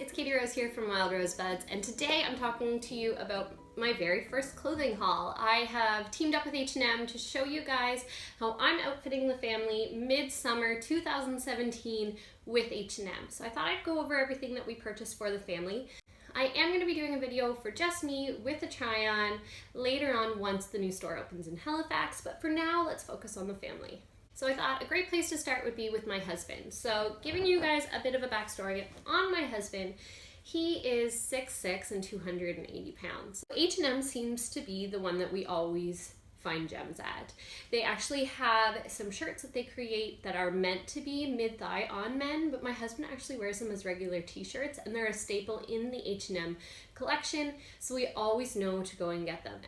it's Katie Rose here from Wild Rosebuds, and today I'm talking to you about my very first clothing haul. I have teamed up with H&M to show you guys how I'm outfitting the family mid-summer 2017 with H&M. So I thought I'd go over everything that we purchased for the family. I am going to be doing a video for just me with a try-on later on once the new store opens in Halifax, but for now let's focus on the family. So I thought a great place to start would be with my husband. So giving you guys a bit of a backstory on my husband, he is 6'6" and 280 pounds. H&M seems to be the one that we always find gems at. They actually have some shirts that they create that are meant to be mid-thigh on men, but my husband actually wears them as regular t-shirts, and they're a staple in the H&M collection, so we always know to go and get them.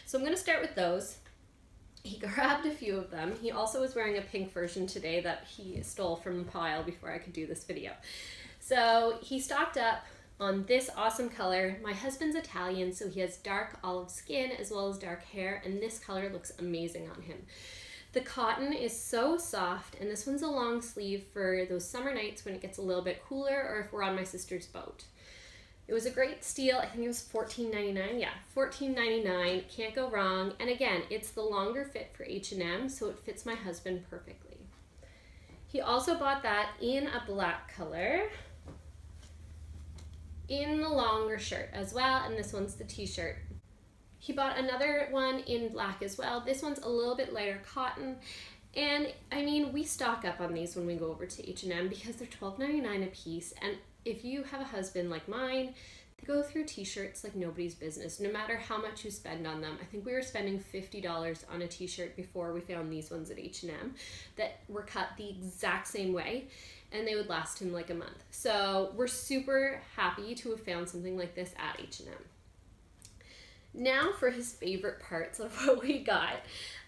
So I'm going to start with those. He grabbed a few of them. He also was wearing a pink version today that he stole from the pile before I could do this video. So he stocked up on this awesome color. My husband's Italian, so he has dark olive skin as well as dark hair, and this color looks amazing on him. The cotton is so soft, and this one's a long sleeve for those summer nights when it gets a little bit cooler or if we're on my sister's boat. It was a great steal. I think it was $14.99. Yeah, $14.99. Can't go wrong. And again, it's the longer fit for H&M, so it fits my husband perfectly. He also bought that in a black color, in the longer shirt as well, and this one's the t-shirt. He bought another one in black as well. This one's a little bit lighter cotton. And I mean, we stock up on these when we go over to H&M because they're $12.99 a piece. And if you have a husband like mine, they go through t-shirts like nobody's business, no matter how much you spend on them. I think we were spending $50 on a t-shirt before we found these ones at H&M that were cut the exact same way, and they would last him like a month. So we're super happy to have found something like this at H&M. Now for his favorite parts of what we got.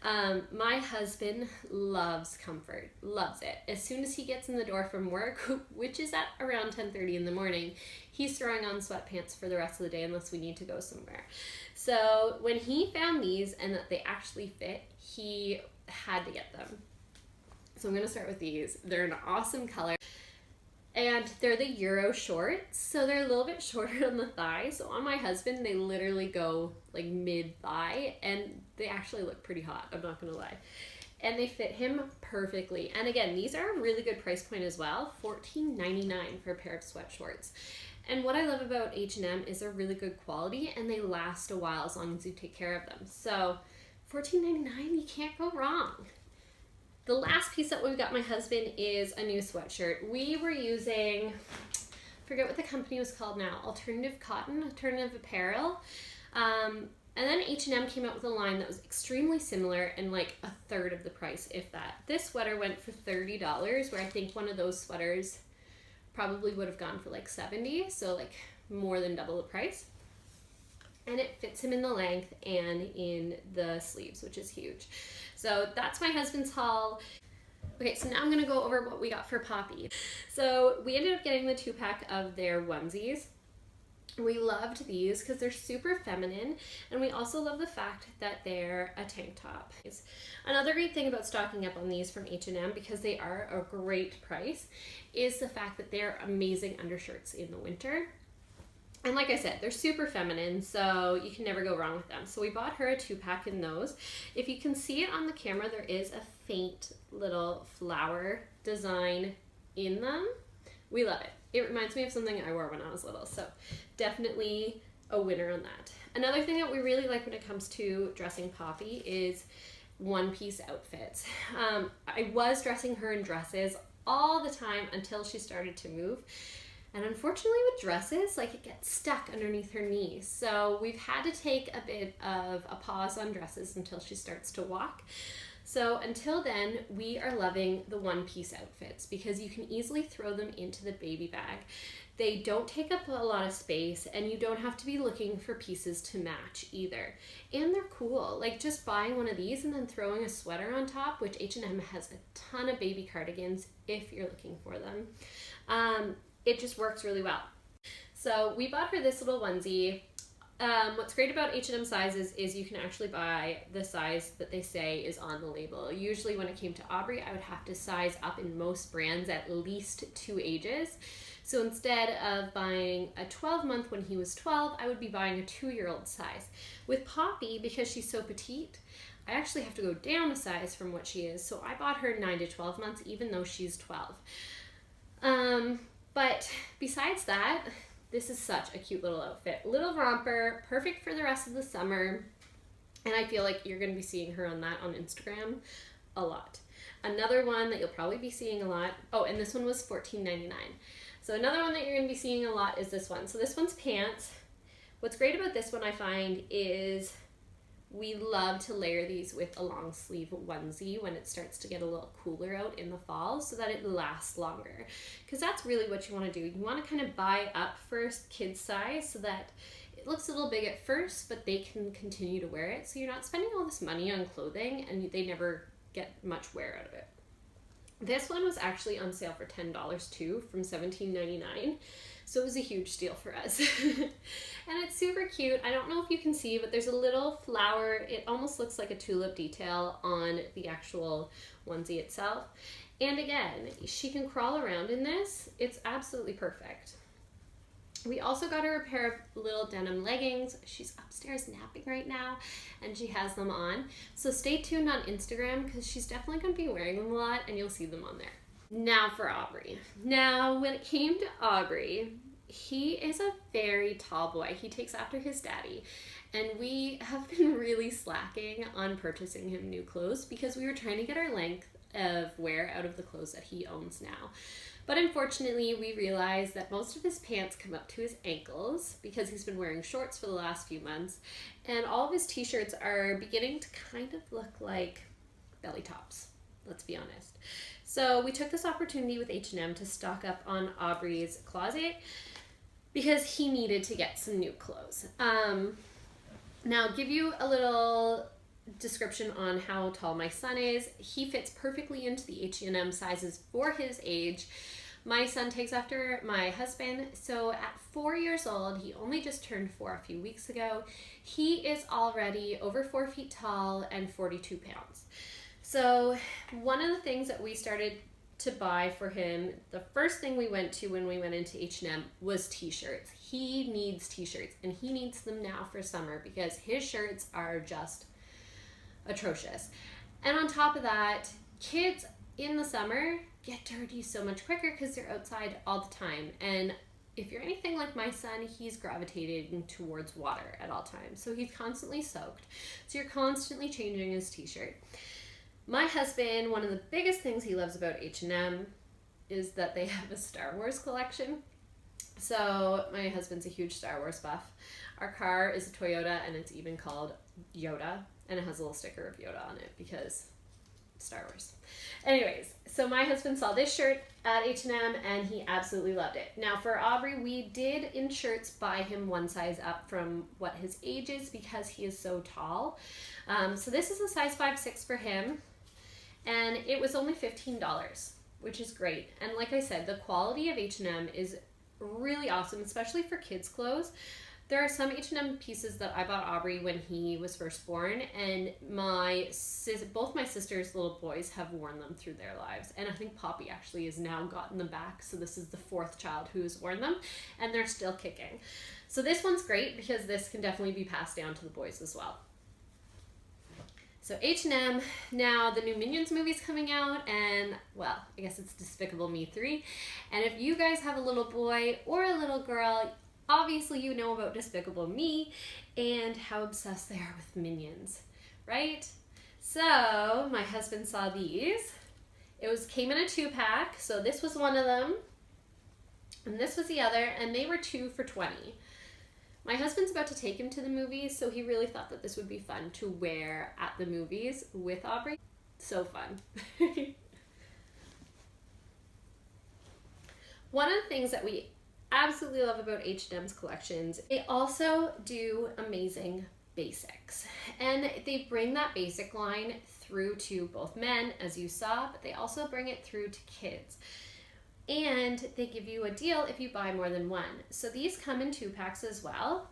My husband loves comfort, loves it. As soon as he gets in the door from work, which is at around 10:30 in the morning, he's throwing on sweatpants for the rest of the day unless we need to go somewhere. So when he found these and that they actually fit, he had to get them. So I'm going to start with these. They're an awesome color. And they're the Euro shorts, so they're a little bit shorter on the thigh. So on my husband, they literally go like mid-thigh, and they actually look pretty hot, I'm not gonna lie. And they fit him perfectly. And again, these are a really good price point as well, $14.99 for a pair of sweat shorts. And what I love about H&M is they're really good quality, and they last a while as long as you take care of them. So $14.99, you can't go wrong. The last piece that we got my husband is a new sweatshirt. We were using, I forget what the company was called now, Alternative Cotton, Alternative Apparel. And then H&M came out with a line that was extremely similar and like a third of the price, if that. This sweater went for $30, where I think one of those sweaters probably would have gone for like $70, so like more than double the price. And it fits him in the length and in the sleeves, which is huge. So that's my husband's haul. Okay, so now I'm gonna go over what we got for Poppy. So we ended up getting the 2-pack of their onesies. We loved these because they're super feminine, and we also love the fact that they're a tank top. Another great thing about stocking up on these from H&M, because they are a great price, is the fact that they're amazing undershirts in the winter. And like I said, they're super feminine, so you can never go wrong with them. So we bought her a 2-pack in those. If you can see it on the camera, there is a faint little flower design in them. We love it. It reminds me of something I wore when I was little, so definitely a winner on that. Another thing that we really like when it comes to dressing Poppy is one-piece outfits. I was dressing her in dresses all the time until she started to move. And unfortunately with dresses, like, it gets stuck underneath her knees. So we've had to take a bit of a pause on dresses until she starts to walk. So until then, we are loving the one-piece outfits because you can easily throw them into the baby bag. They don't take up a lot of space, and you don't have to be looking for pieces to match either. And they're cool. Like, just buying one of these and then throwing a sweater on top, which H&M has a ton of baby cardigans if you're looking for them. It just works really well. So we bought her this little onesie. What's great about H&M sizes is you can actually buy the size that they say is on the label. Usually when it came to Aubrey, I would have to size up in most brands at least 2 ages. So instead of buying a 12-month when he was 12, I would be buying a 2-year-old size. With Poppy, because she's so petite, I actually have to go down a size from what she is. So I bought her 9 to 12 months, even though she's 12. But besides that, this is such a cute little outfit. Little romper, perfect for the rest of the summer. And I feel like you're going to be seeing her on that on Instagram a lot. Another one that you'll probably be seeing a lot. Oh, and this one was $14.99. So another one that you're going to be seeing a lot is this one. So this one's pants. What's great about this one I find is we love to layer these with a long sleeve onesie when it starts to get a little cooler out in the fall so that it lasts longer. Because that's really what you want to do. You want to kind of buy up first kids size so that it looks a little big at first, but they can continue to wear it. So you're not spending all this money on clothing and they never get much wear out of it. This one was actually on sale for $10 too, from $17.99. So it was a huge steal for us. And it's super cute. I don't know if you can see, but there's a little flower. It almost looks like a tulip detail on the actual onesie itself. And again, she can crawl around in this. It's absolutely perfect. We also got her a pair of little denim leggings. She's upstairs napping right now and she has them on. So stay tuned on Instagram because she's definitely going to be wearing them a lot and you'll see them on there. Now for Aubrey. Now when it came to Aubrey, he is a very tall boy. He takes after his daddy. And we have been really slacking on purchasing him new clothes because we were trying to get our length of wear out of the clothes that he owns now. But unfortunately, we realized that most of his pants come up to his ankles because he's been wearing shorts for the last few months. And all of his t-shirts are beginning to kind of look like belly tops, let's be honest. So we took this opportunity with H&M to stock up on Aubrey's closet because he needed to get some new clothes. Now, give you a little description on how tall my son is. He fits perfectly into the H&M sizes for his age. My son takes after my husband, so at 4 years old, he only just turned 4 a few weeks ago, he is already over 4 feet tall and 42 pounds. So one of the things that we started to buy for him, the first thing we went to when we went into H&M was t-shirts. He needs t-shirts and he needs them now for summer because his shirts are just atrocious. And on top of that, kids in the summer get dirty so much quicker because they're outside all the time. And if you're anything like my son, he's gravitating towards water at all times. So he's constantly soaked. So you're constantly changing his t-shirt. My husband, one of the biggest things he loves about H&M is that they have a Star Wars collection. So my husband's a huge Star Wars buff. Our car is a Toyota and it's even called Yoda. And it has a little sticker of Yoda on it because Star Wars. Anyways, so my husband saw this shirt at H&M and he absolutely loved it. Now for Aubrey, we did in shirts buy him one size up from what his age is because he is so tall. So this is a size 5'6" for him and it was only $15, which is great. And like I said, the quality of H&M is really awesome, especially for kids' clothes. There are some H&M pieces that I bought Aubrey when he was first born, and both my sister's little boys have worn them through their lives. And I think Poppy actually has now gotten them back, so this is the 4th child who has worn them, and they're still kicking. So this one's great because this can definitely be passed down to the boys as well. So H&M, now the new Minions movie's coming out, and well, I guess it's Despicable Me 3. And if you guys have a little boy or a little girl, obviously you know about Despicable Me and how obsessed they are with Minions, right? So my husband saw these. It came in a 2-pack, so this was one of them, and this was the other, and they were 2 for $20. My husband's about to take him to the movies, so he really thought that this would be fun to wear at the movies with Aubrey. So fun. One of the things that we absolutely love about H&M's collections, they also do amazing basics. And they bring that basic line through to both men, as you saw, but they also bring it through to kids. And they give you a deal if you buy more than one. So these come in 2-packs as well.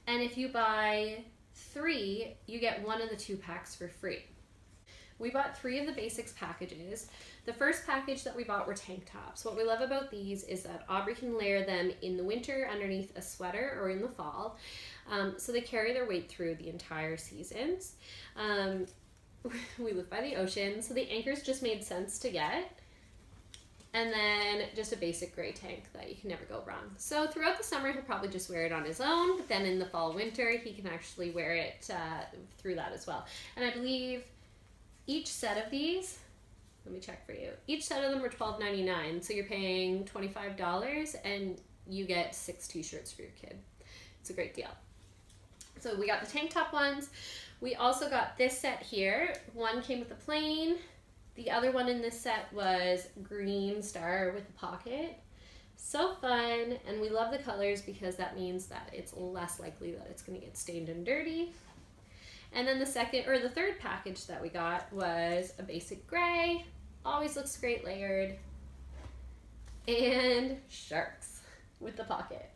And if you buy 3, you get one of the 2 packs for free. We bought 3 of the basics packages. The first package that we bought were tank tops. What we love about these is that Aubrey can layer them in the winter underneath a sweater or in the fall. So they carry their weight through the entire seasons. We live by the ocean, so the anchors just made sense to get. And then just a basic gray tank that you can never go wrong. So throughout the summer, he'll probably just wear it on his own, but then in the fall, winter, he can actually wear it through that as well. And I believe each set of these, let me check for you, each set of them are $12.99, so you're paying $25 and you get 6 t-shirts for your kid. It's a great deal. So we got the tank top ones. We also got this set here. One came with a plain. The other one in this set was green star with a pocket. So fun, and we love the colors because that means that it's less likely that it's going to get stained and dirty. And then the third package that we got was a basic gray. Always looks great layered. And sharks with the pocket.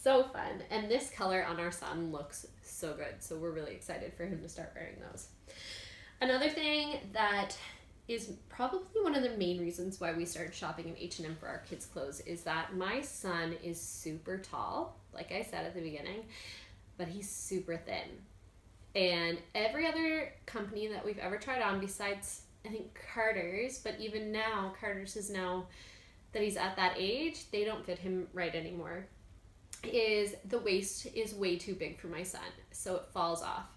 So fun. And this color on our son looks so good. So we're really excited for him to start wearing those. Another thing that is probably one of the main reasons why we started shopping in H&M for our kids' clothes is that my son is super tall, like I said at the beginning, but he's super thin. And every other company that we've ever tried on besides, I think, Carter's, but even now, Carter's is now that he's at that age, they don't fit him right anymore, is the waist is way too big for my son, so it falls off.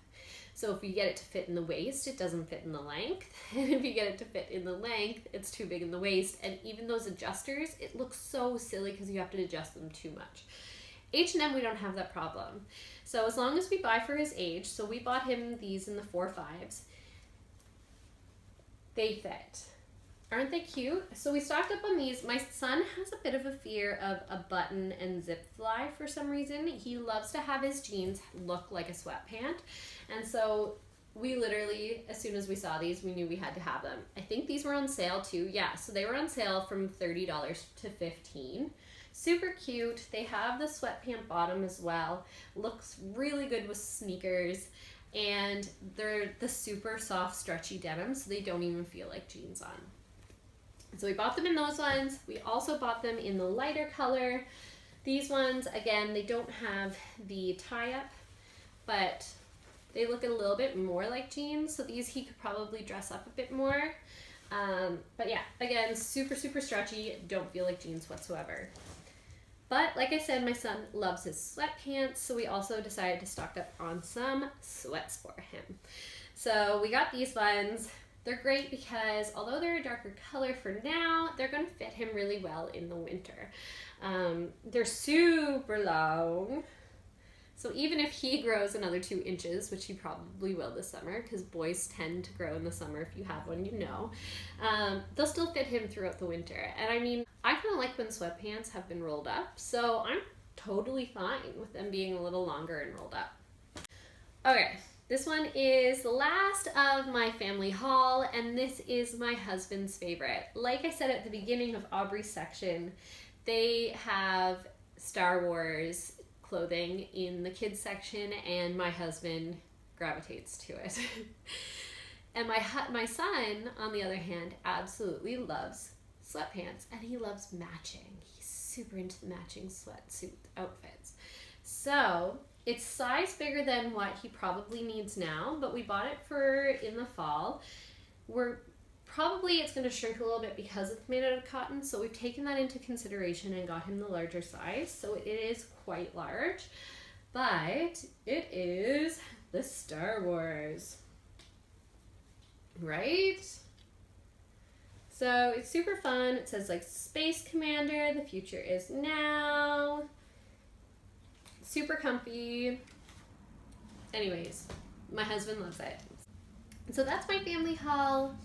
So if you get it to fit in the waist, it doesn't fit in the length. And if you get it to fit in the length, it's too big in the waist. And even those adjusters, it looks so silly because you have to adjust them too much. H&M, we don't have that problem. So as long as we buy for his age, so we bought him these in the 4-5s, they fit. Aren't they cute? So we stocked up on these. My son has a bit of a fear of a button and zip fly for some reason. He loves to have his jeans look like a sweatpant. And so we literally, as soon as we saw these, we knew we had to have them. I think these were on sale too. Yeah, so they were on sale from $30 to $15. Super cute. They have the sweatpant bottom as well. Looks really good with sneakers. And they're the super soft, stretchy denim, so they don't even feel like jeans on. So we bought them in those ones. We also bought them in the lighter color. These ones, again, they don't have the tie-up, but they look a little bit more like jeans. So these he could probably dress up a bit more. But yeah, again, super, super stretchy. Don't feel like jeans whatsoever. But like I said, my son loves his sweatpants, so we also decided to stock up on some sweats for him. So we got these ones. They're great because although they're a darker color for now, they're going to fit him really well in the winter. They're super long. So even if he grows another 2 inches, which he probably will this summer, because boys tend to grow in the summer, if you have one, you know, they'll still fit him throughout the winter. And I mean, I kind of like when sweatpants have been rolled up, so I'm totally fine with them being a little longer and rolled up. Okay. This one is the last of my family haul, and this is my husband's favorite. Like I said at the beginning of Aubrey's section, they have Star Wars clothing in the kids section, and my husband gravitates to it. And my son, on the other hand, absolutely loves sweatpants, and he loves matching. He's super into the matching sweatsuit outfits. So it's size bigger than what he probably needs now, but we bought it for in the fall. It's going to shrink a little bit because it's made out of cotton, so we've taken that into consideration and got him the larger size. So it is quite large, but it is the Star Wars, right? So it's super fun. It says like Space Commander, the future is now. Super comfy. Anyways, my husband loves it. So that's my family haul.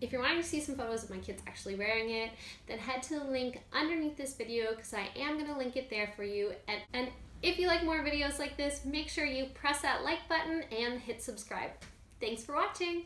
If you're wanting to see some photos of my kids actually wearing it, then head to the link underneath this video because I am going to link it there for you. And if you like more videos like this, make sure you press that like button and hit subscribe. Thanks for watching.